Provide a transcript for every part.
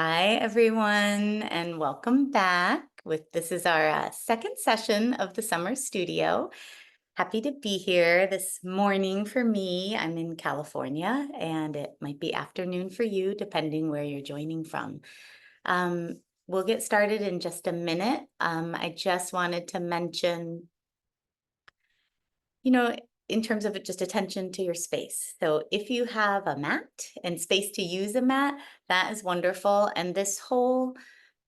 Hi, everyone, and welcome back. This is our second session of the summer studio. Happy to be here this morning for me. I'm in California, and it might be afternoon for you, depending where you're joining from. We'll get started in just a minute. I just wanted to mention, you know, in terms of just attention to your space. So if you have a mat and space to use a mat, that is wonderful. And this whole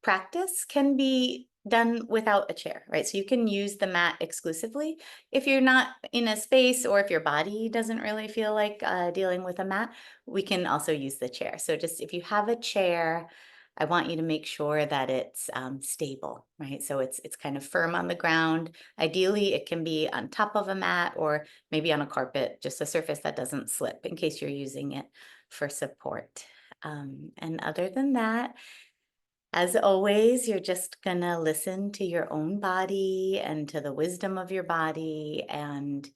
practice can be done without a chair, right? So you can use the mat exclusively. If you're not in a space or if your body doesn't really feel like dealing with a mat, we can also use the chair. So just if you have a chair, I want you to make sure that it's stable, right? So it's kind of firm on the ground. Ideally, it can be on top of a mat or maybe on a carpet, just a surface that doesn't slip in case you're using it for support. And other than that, as always, you're just gonna listen to your own body and to the wisdom of your body and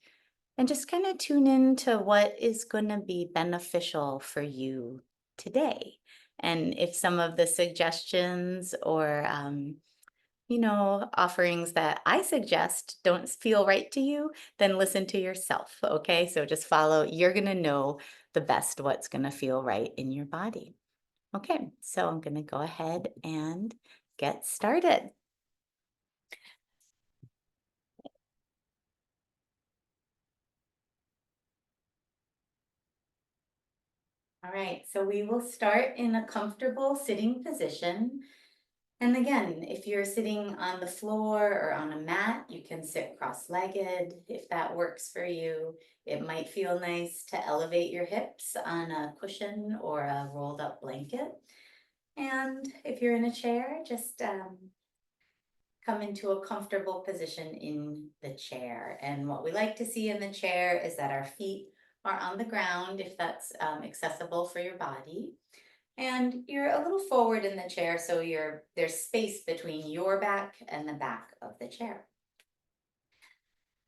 just kind of tune in to what is gonna be beneficial for you today. And if some of the suggestions or offerings that I suggest don't feel right to you, then listen to yourself. Okay. So just follow, you're gonna know the best what's gonna feel right in your body. Okay, so I'm going to go ahead and get started. All right, so we will start in a comfortable sitting position. And again, if you're sitting on the floor or on a mat, you can sit cross-legged if that works for you. It might feel nice to elevate your hips on a cushion or a rolled up blanket. And if you're in a chair, just come into a comfortable position in the chair. And what we like to see in the chair is that our feet are on the ground if that's accessible for your body. And you're a little forward in the chair, so there's space between your back and the back of the chair.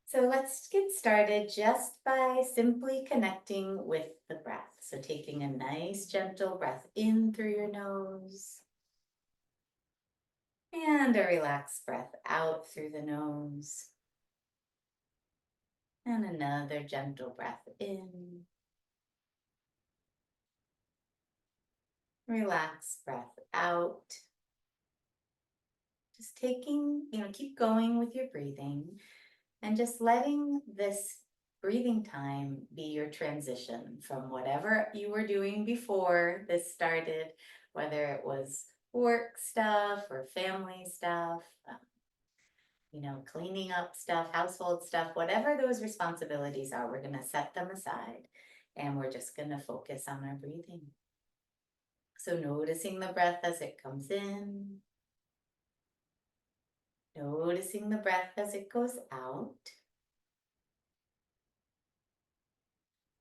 So let's get started just by simply connecting with the breath. So taking a nice gentle breath in through your nose and a relaxed breath out through the nose. And another gentle breath in. Relaxed breath out. Just keep going with your breathing and just letting this breathing time be your transition from whatever you were doing before this started, whether it was work stuff or family stuff, cleaning up stuff, household stuff, whatever those responsibilities are, we're going to set them aside and we're just going to focus on our breathing. So noticing the breath as it comes in, noticing the breath as it goes out,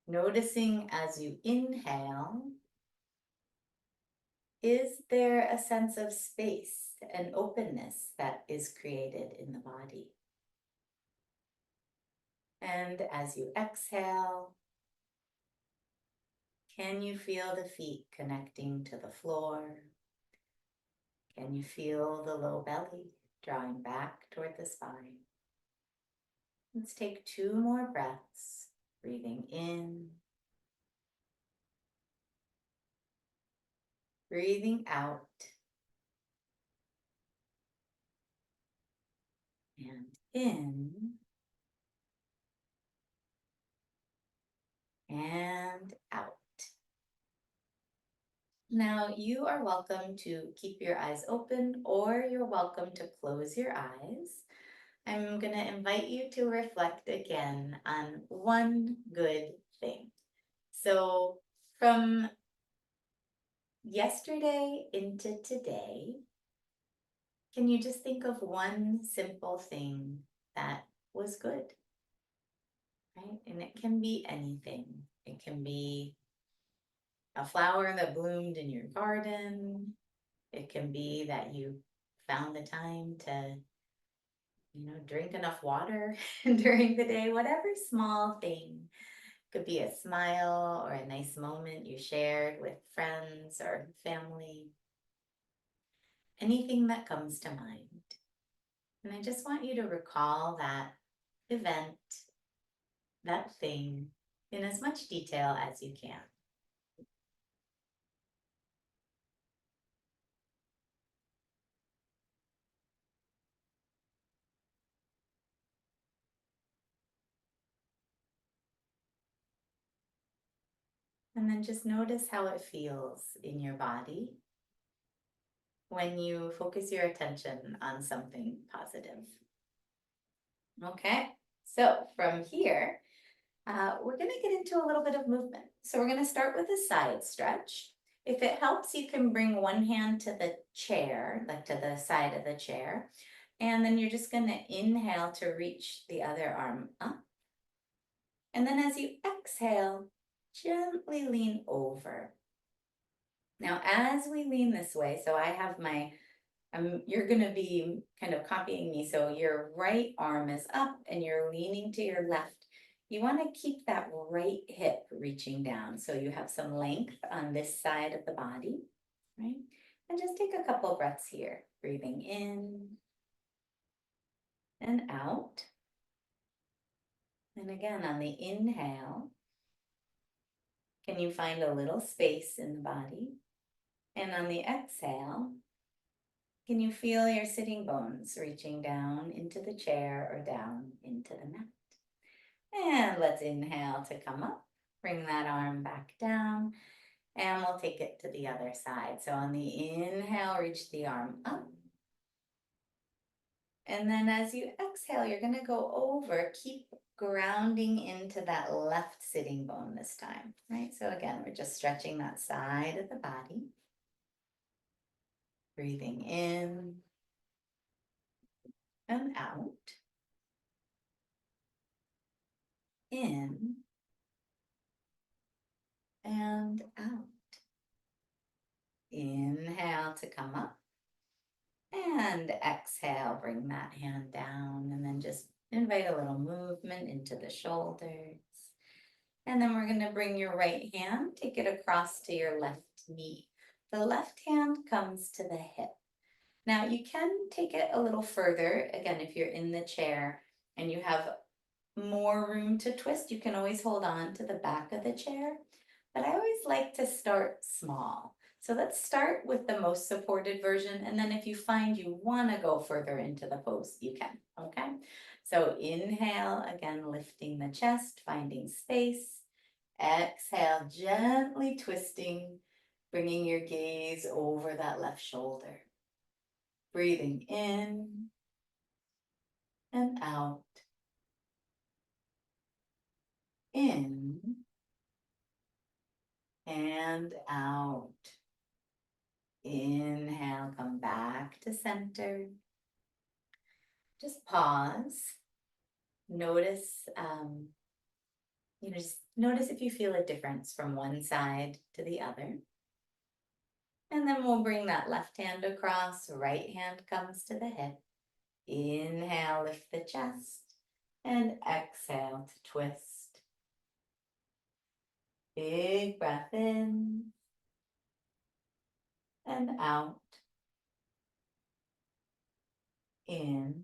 noticing as you inhale, is there a sense of space and openness that is created in the body? And as you exhale, can you feel the feet connecting to the floor? Can you feel the low belly drawing back toward the spine? Let's take 2 more breaths, breathing in, breathing out, and in, and out. Now, you are welcome to keep your eyes open or you're welcome to close your eyes. I'm going to invite you to reflect again on one good thing. So, from yesterday into today, can you just think of one simple thing that was good, right? And it can be anything. It can be a flower that bloomed in your garden. It can be that you found the time to, drink enough water during the day, whatever small thing. Could be a smile or a nice moment you shared with friends or family. anything that comes to mind. And I just want you to recall that event, that thing, in as much detail as you can. And then just notice how it feels in your body when you focus your attention on something positive. Okay, so from here, we're going to get into a little bit of movement. So we're going to start with a side stretch. If it helps, you can bring one hand to the chair, like to the side of the chair. And then you're just going to inhale to reach the other arm up. And then as you exhale, gently lean over. Now, as we lean this way, so I have my, you're going to be kind of copying me. So your right arm is up and you're leaning to your left. You want to keep that right hip reaching down so you have some length on this side of the body, right? And just take a couple breaths here, breathing in and out. And again, on the inhale, can you find a little space in the body? And on the exhale, can you feel your sitting bones reaching down into the chair or down into the mat? And let's inhale to come up. Bring that arm back down. And we'll take it to the other side. So on the inhale, reach the arm up. And then as you exhale, you're going to go over, keep grounding into that left sitting bone this time, right? So again, we're just stretching that side of the body. Breathing in and out. In and out. Inhale to come up. And exhale, bring that hand down and then just invite a little movement into the shoulders. And then we're going to bring your right hand, take it across to your left knee. The left hand comes to the hip. Now you can take it a little further. Again, if you're in the chair and you have more room to twist, you can always hold on to the back of the chair. But I always like to start small. So let's start with the most supported version. And then if you find you want to go further into the pose, you can, okay? So inhale, again, lifting the chest, finding space. Exhale, gently twisting, bringing your gaze over that left shoulder. Breathing in and out. In and out. Inhale, come back to center. Just pause. Notice, just notice if you feel a difference from one side to the other. And then we'll bring that left hand across, right hand comes to the hip. Inhale, lift the chest, and exhale to twist. Big breath in and out. In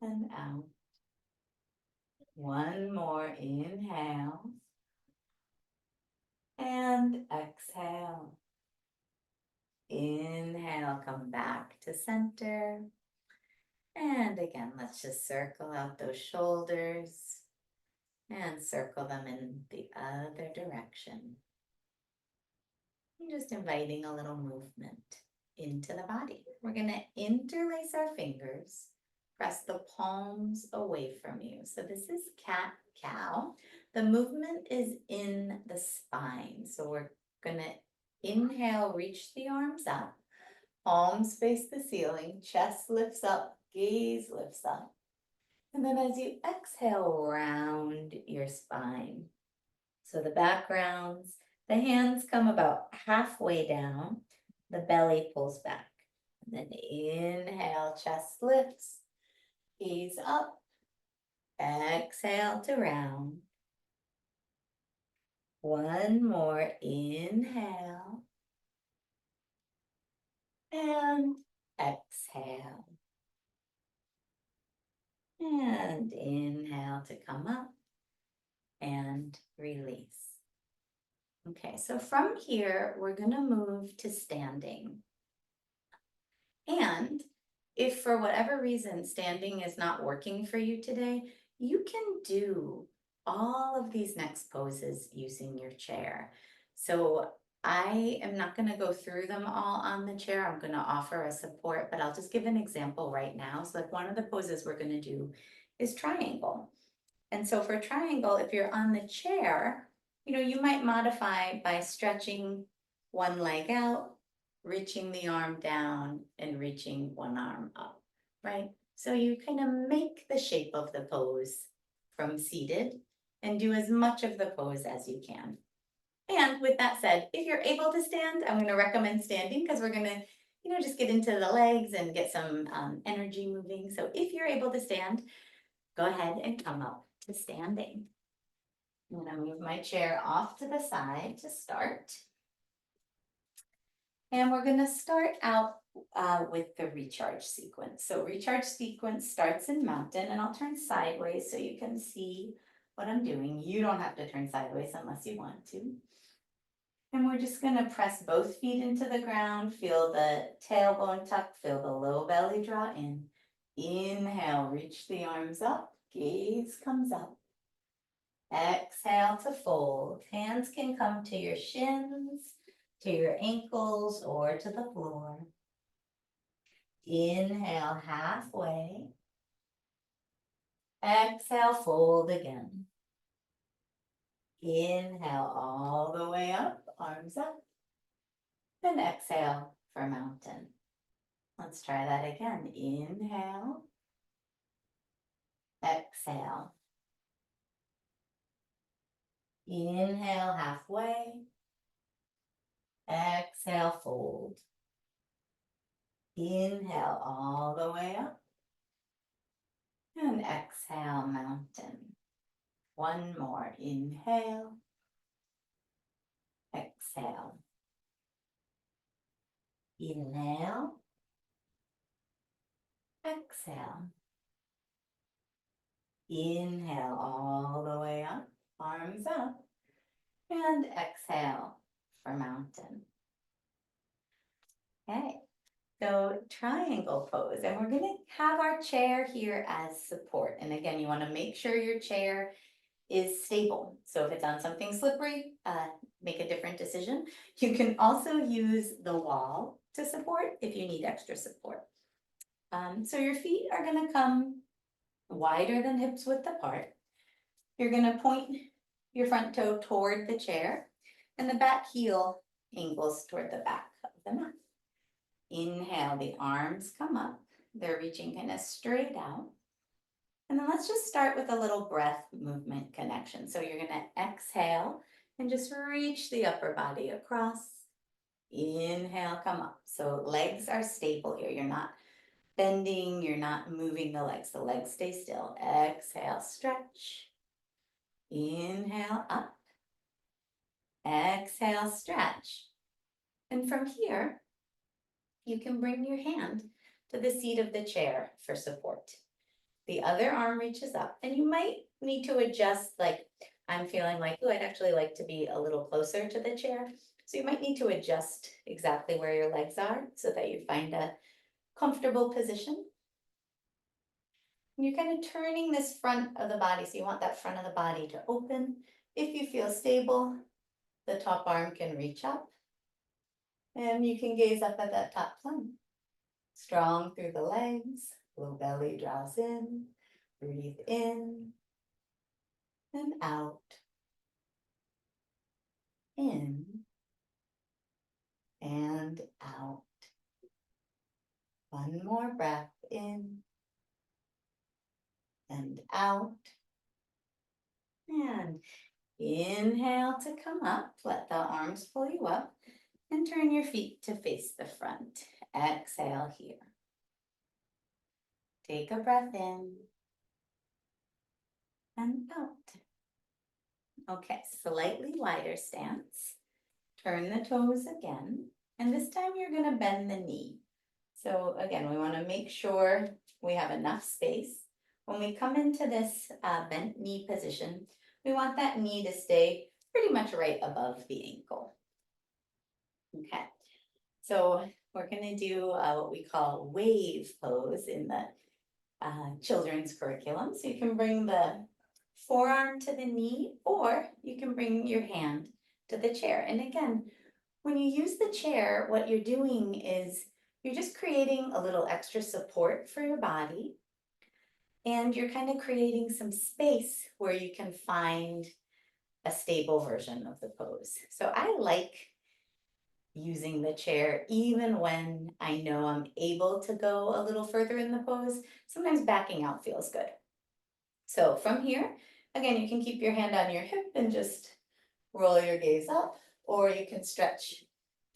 and out. One more inhale and exhale. Inhale, come back to center. And again, let's just circle out those shoulders and circle them in the other direction. And just inviting a little movement into the body. We're going to interlace our fingers, press the palms away from you. So this is cat-cow. The movement is in the spine. So we're going to inhale, reach the arms up, palms face the ceiling, chest lifts up, gaze lifts up. And then as you exhale, round your spine. So the back rounds, the hands come about halfway down, the belly pulls back. And then inhale, chest lifts, gaze up, exhale to round. One more inhale and exhale. And inhale to come up and release. Okay, so from here, we're gonna move to standing. And if for whatever reason standing is not working for you today, you can do all of these next poses using your chair. So I am not going to go through them all on the chair. I'm going to offer a support, but I'll just give an example right now. So like one of the poses we're going to do is triangle. And so for triangle, if you're on the chair, you might modify by stretching one leg out, reaching the arm down and reaching one arm up, right? So you kind of make the shape of the pose from seated and do as much of the pose as you can. And with that said, if you're able to stand, I'm going to recommend standing because we're going to, just get into the legs and get some energy moving. So if you're able to stand, go ahead and come up to standing. I'm going to move my chair off to the side to start. And we're going to start out with the recharge sequence. So recharge sequence starts in mountain, and I'll turn sideways so you can see what I'm doing. You don't have to turn sideways unless you want to. And we're just going to press both feet into the ground, feel the tailbone tuck, feel the low belly draw in. Inhale, reach the arms up, gaze comes up. Exhale to fold. Hands can come to your shins, to your ankles, or to the floor. Inhale halfway. Exhale, fold again. Inhale all the way up, arms up. And exhale for mountain. Let's try that again. Inhale. Exhale. Inhale halfway. Exhale, fold. Inhale all the way up. And exhale, mountain. One more. Inhale. Exhale. Inhale. Exhale. Inhale all the way up. Arms up. And exhale for mountain. Okay. So triangle pose, and we're going to have our chair here as support. And again, you want to make sure your chair is stable. So if it's on something slippery, make a different decision. You can also use the wall to support if you need extra support. So your feet are going to come wider than hips width apart. You're going to point your front toe toward the chair, and the back heel angles toward the back of the mat. Inhale, the arms come up. They're reaching kind of straight out. And then let's just start with a little breath movement connection. So you're going to exhale and just reach the upper body across. Inhale, come up. So legs are stable here. You're not bending, you're not moving the legs. The legs stay still. Exhale, stretch. Inhale, up. Exhale, stretch. And from here, you can bring your hand to the seat of the chair for support. The other arm reaches up, and you might need to adjust, like I'm feeling like, oh, I'd actually like to be a little closer to the chair. So you might need to adjust exactly where your legs are so that you find a comfortable position. And you're kind of turning this front of the body, so you want that front of the body to open. If you feel stable, the top arm can reach up, and you can gaze up at that top plane. Strong through the legs, low belly draws in, breathe in and out, in and out. One more breath in and out. And inhale to come up, let the arms pull you up, and turn your feet to face the front. Exhale here. Take a breath in and out. Okay, slightly wider stance. Turn the toes again And this time you're gonna bend the knee. So again, we wanna make sure we have enough space. When we come into this bent knee position, we want that knee to stay pretty much right above the ankle. Okay, so we're gonna do what we call wave pose in the children's curriculum. So you can bring the forearm to the knee, or you can bring your hand to the chair. And again, when you use the chair, what you're doing is you're just creating a little extra support for your body. And you're kind of creating some space where you can find a stable version of the pose. So I like using the chair even when I know I'm able to go a little further in the pose. Sometimes backing out feels good. So from here, again, you can keep your hand on your hip and just roll your gaze up, or you can stretch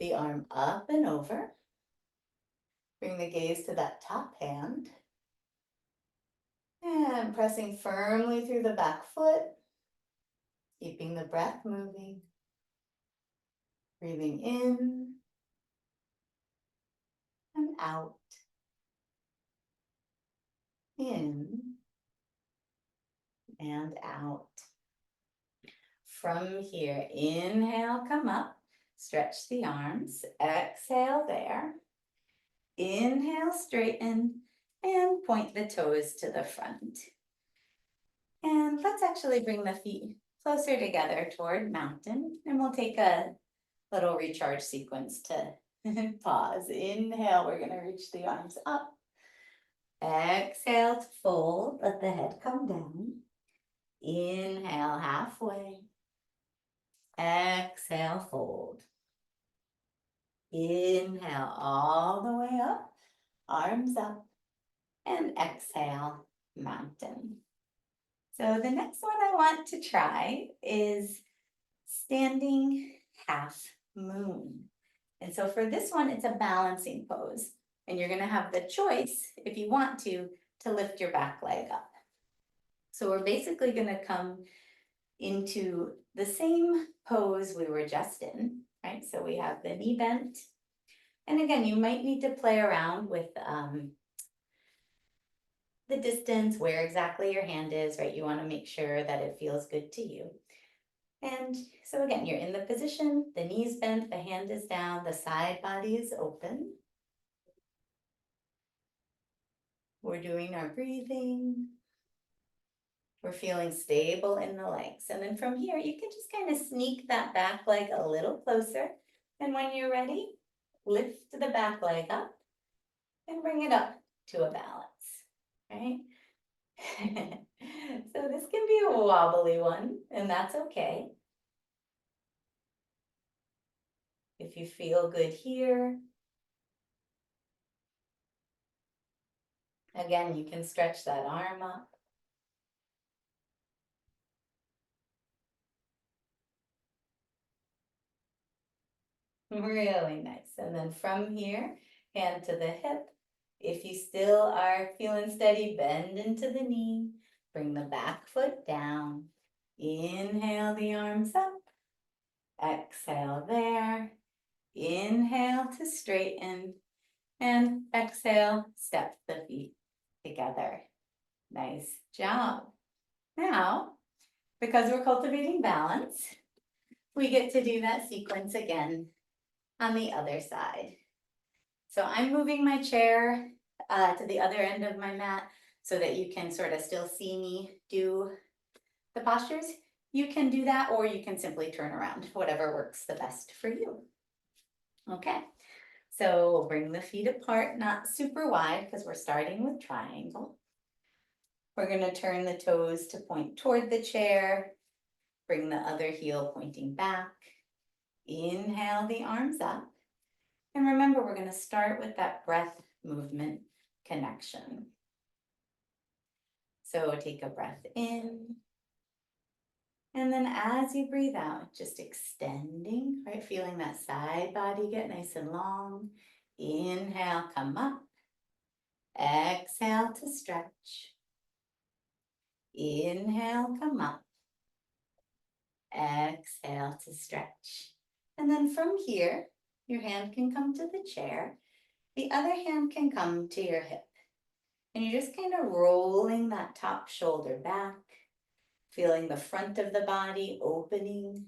the arm up and over. Bring the gaze to that top hand. And pressing firmly through the back foot, keeping the breath moving. Breathing in and out. In and out. From here, inhale, come up, stretch the arms, exhale there. Inhale, straighten, and point the toes to the front. And let's actually bring the feet closer together toward mountain, and we'll take a little recharge sequence to pause. Inhale, we're gonna reach the arms up. Exhale to fold, let the head come down. Inhale, halfway. Exhale, fold. Inhale all the way up, arms up, and exhale, mountain. So the next one I want to try is standing half moon. And so for this one, it's a balancing pose. And you're gonna have the choice, if you want to lift your back leg up. So we're basically gonna come into the same pose we were just in, right? So we have the knee bent. And again, you might need to play around with the distance, where exactly your hand is, right? You wanna make sure that it feels good to you. And so again, you're in the position, the knee's bent, the hand is down, the side body is open. We're doing our breathing. We're feeling stable in the legs. And then from here, you can just kind of sneak that back leg a little closer. And when you're ready, lift the back leg up and bring it up to a balance, right? So this can be a wobbly one, and that's okay. If you feel good here, again, you can stretch that arm up. Really nice. And then from here, hand to the hip. If you still are feeling steady, bend into the knee. Bring the back foot down. Inhale the arms up. Exhale there. Inhale to straighten. And exhale, step the feet together. Nice job. Now, because we're cultivating balance, we get to do that sequence again on the other side. So I'm moving my chair to the other end of my mat so that you can sort of still see me do the postures. You can do that, or you can simply turn around, whatever works the best for you. Okay, so we'll bring the feet apart, not super wide because we're starting with triangle. We're gonna turn the toes to point toward the chair. Bring the other heel pointing back. Inhale the arms up. And remember, we're going to start with that breath movement connection. So take a breath in. And then as you breathe out, just extending, right? Feeling that side body get nice and long. Inhale, come up. Exhale to stretch. Inhale, come up. Exhale to stretch. And then from here, your hand can come to the chair. The other hand can come to your hip. And you're just kind of rolling that top shoulder back, feeling the front of the body opening.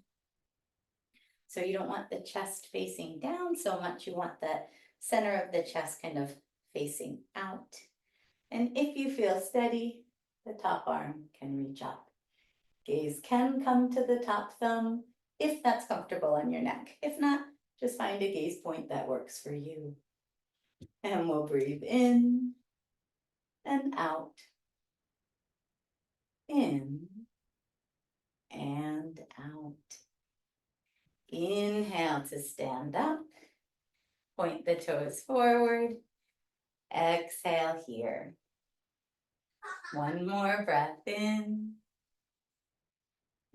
So you don't want the chest facing down so much, you want the center of the chest kind of facing out. And if you feel steady, the top arm can reach up. Gaze can come to the top thumb if that's comfortable on your neck. If not, just find a gaze point that works for you. And we'll breathe in and out. In and out. Inhale to stand up. Point the toes forward. Exhale here. One more breath in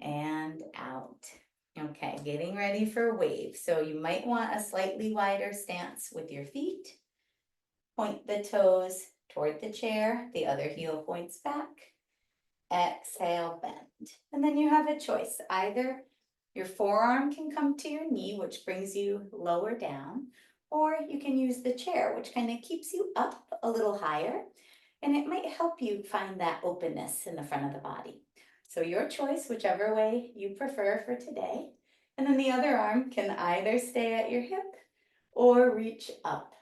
and out. Okay, getting ready for wave. So you might want a slightly wider stance with your feet. Point the toes toward the chair, the other heel points back. Exhale, bend. And then you have a choice. Either your forearm can come to your knee, which brings you lower down, or you can use the chair, which kind of keeps you up a little higher, and it might help you find that openness in the front of the body. So your choice, whichever way you prefer for today. And then the other arm can either stay at your hip or reach up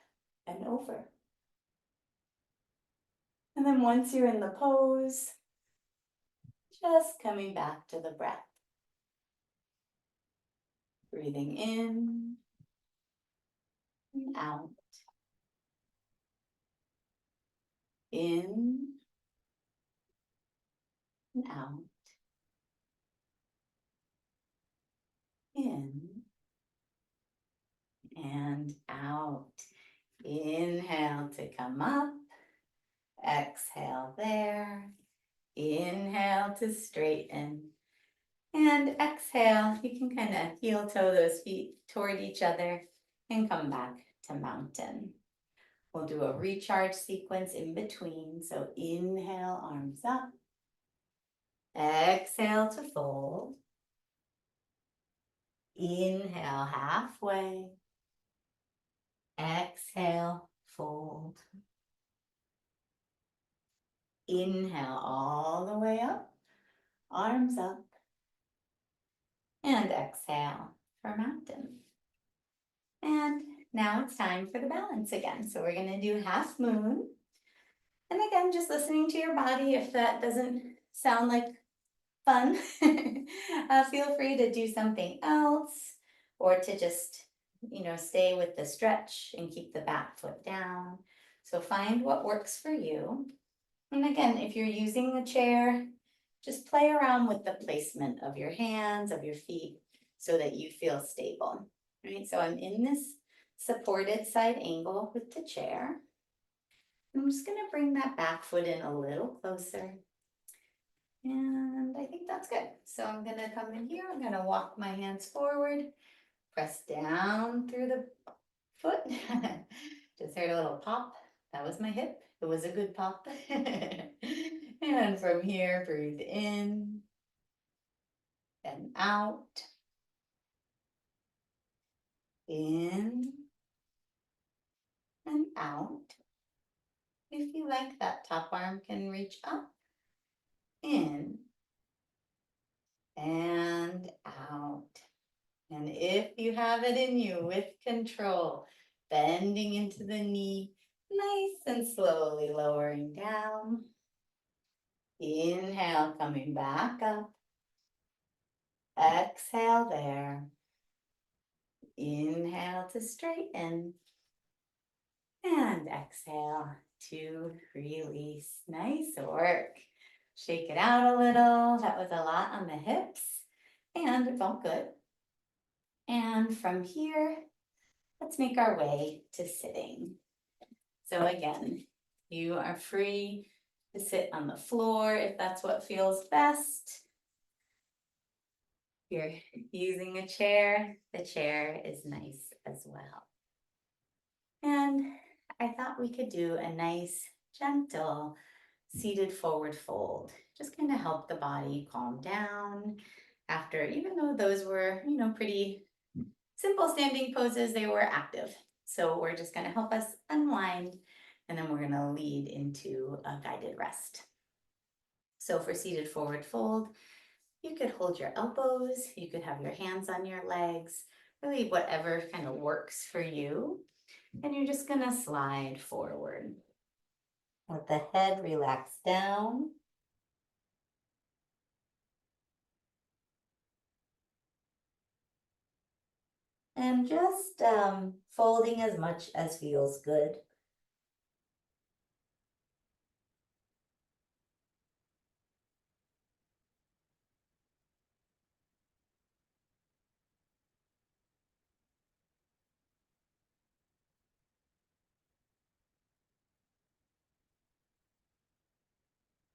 and over. And then once you're in the pose, just coming back to the breath. Breathing in and out. In and out. In and out. Inhale to come up. Exhale there. Inhale to straighten. And exhale, you can kind of heel toe those feet toward each other and come back to mountain. We'll do a recharge sequence in between. So inhale, arms up. Exhale to fold. Inhale, halfway. Exhale, fold. Inhale all the way up, arms up. And exhale for mountain. And now it's time for the balance again. So we're gonna do half moon. And again, just listening to your body. If that doesn't sound like fun, feel free to do something else or to just, stay with the stretch and keep the back foot down. So find what works for you. And again, if you're using the chair, just play around with the placement of your hands, of your feet, so that you feel stable, right? So I'm in this supported side angle with the chair. I'm just gonna bring that back foot in a little closer. And I think that's good. So I'm gonna come in here, I'm gonna walk my hands forward, press down through the foot. Just heard a little pop. That was my hip. It was a good pop. And from here, breathe in and out. In and out. If you like, that top arm can reach up. In and out. And if you have it in you, with control, bending into the knee, nice and slowly lowering down. Inhale, coming back up. Exhale there. Inhale to straighten. And exhale to release. Nice work. Shake it out a little. That was a lot on the hips. And it felt good. And from here, let's make our way to sitting. So again, you are free to sit on the floor if that's what feels best. If you're using a chair, the chair is nice as well. And I thought we could do a nice, gentle, seated forward fold. Just kind of help the body calm down after, even though those were, pretty simple standing poses, they were active. So we're just gonna help us unwind, and then we're gonna lead into a guided rest. So for seated forward fold, you could hold your elbows, you could have your hands on your legs, really whatever kind of works for you. And you're just gonna slide forward. Let the head relax down. And just folding as much as feels good.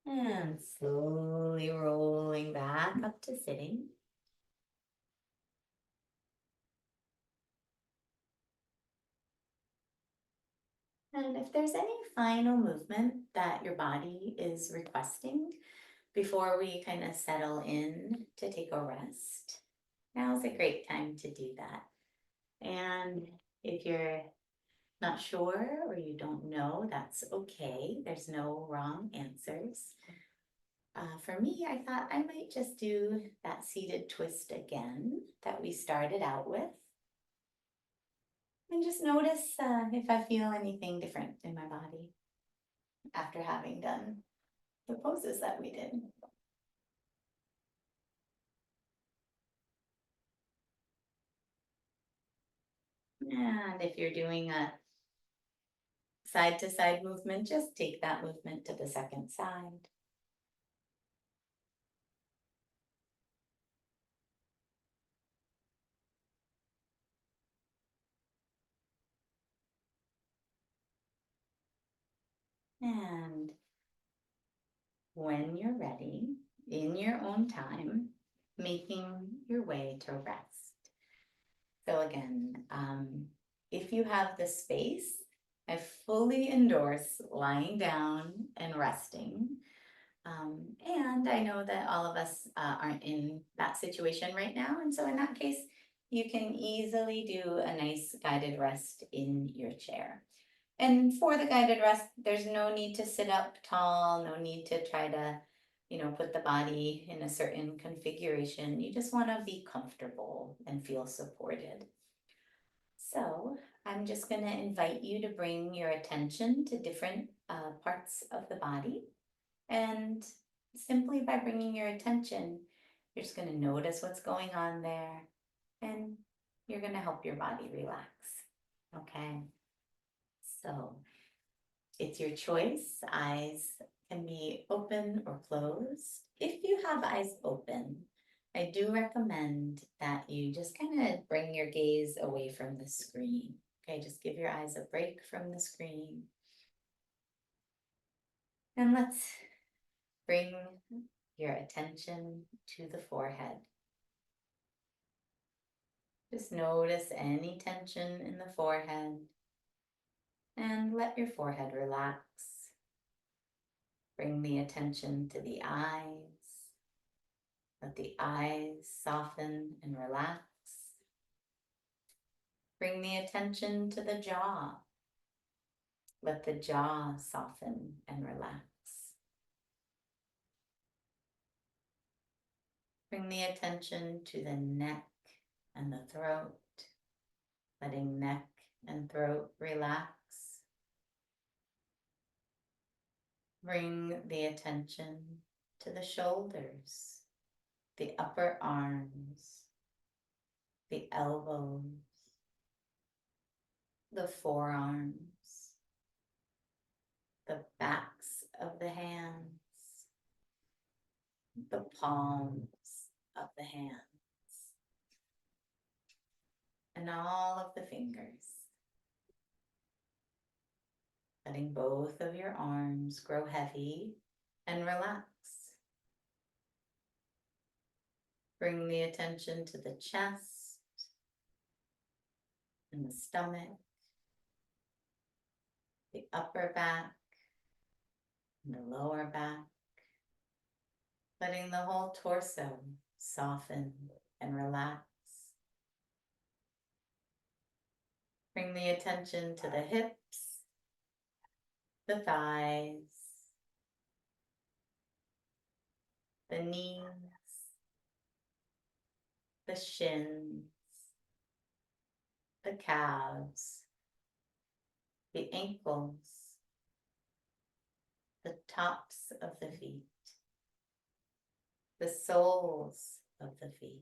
And slowly rolling back up to sitting. And if there's any final movement that your body is requesting before we kind of settle in to take a rest, now is a great time to do that. And if you're not sure or you don't know, that's okay. There's no wrong answers. For me, I thought I might just do that seated twist again that we started out with. And just notice if I feel anything different in my body after having done the poses that we did. And if you're doing a side to side movement, just take that movement to the second side. And when you're ready, in your own time, making your way to rest. So again, if you have the space, I fully endorse lying down and resting. And I know that all of us aren't in that situation right now. And so in that case, you can easily do a nice guided rest in your chair. And for the guided rest, there's no need to sit up tall, no need to try to, put the body in a certain configuration. You just want to be comfortable and feel supported. So I'm just going to invite you to bring your attention to different parts of the body. And simply by bringing your attention, you're just going to notice what's going on there, and you're going to help your body relax. Okay. So it's your choice. Eyes can be open or closed. If you have eyes open, I do recommend that you just kind of bring your gaze away from the screen. Okay, just give your eyes a break from the screen. And let's bring your attention to the forehead. Just notice any tension in the forehead and let your forehead relax. Bring the attention to the eyes. Let the eyes soften and relax. Bring the attention to the jaw. Let the jaw soften and relax. Bring the attention to the neck and the throat, letting neck and throat relax. Bring the attention to the shoulders, the upper arms, the elbows, the forearms, the backs of the hands, the palms of the hands, and all of the fingers. Letting both of your arms grow heavy and relax. Bring the attention to the chest and the stomach, the upper back and the lower back. Letting the whole torso soften and relax. Bring the attention to the hips, the thighs, the knees, the shins, the calves, the ankles, the tops of the feet, the soles of the feet,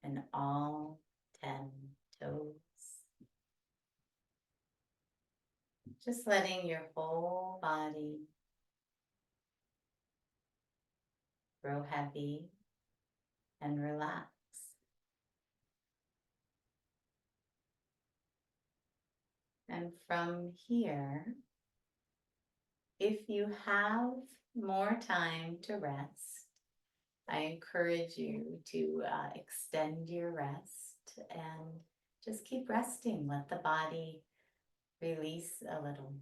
and all 10 toes. Just letting your whole body grow heavy and relax. And from here, if you have more time to rest, I encourage you to extend your rest and just keep resting. Let the body release a little.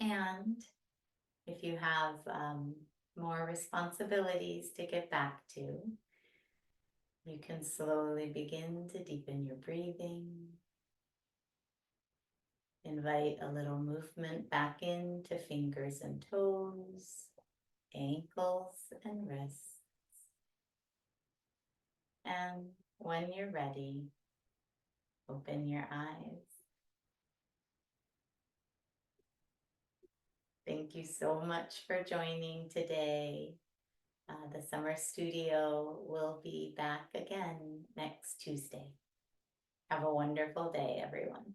And if you have more responsibilities to get back to, you can slowly begin to deepen your breathing. Invite a little movement back into fingers and toes, ankles and wrists. And when you're ready, open your eyes. Thank you so much for joining today. The summer studio will be back again next Tuesday. Have a wonderful day, everyone.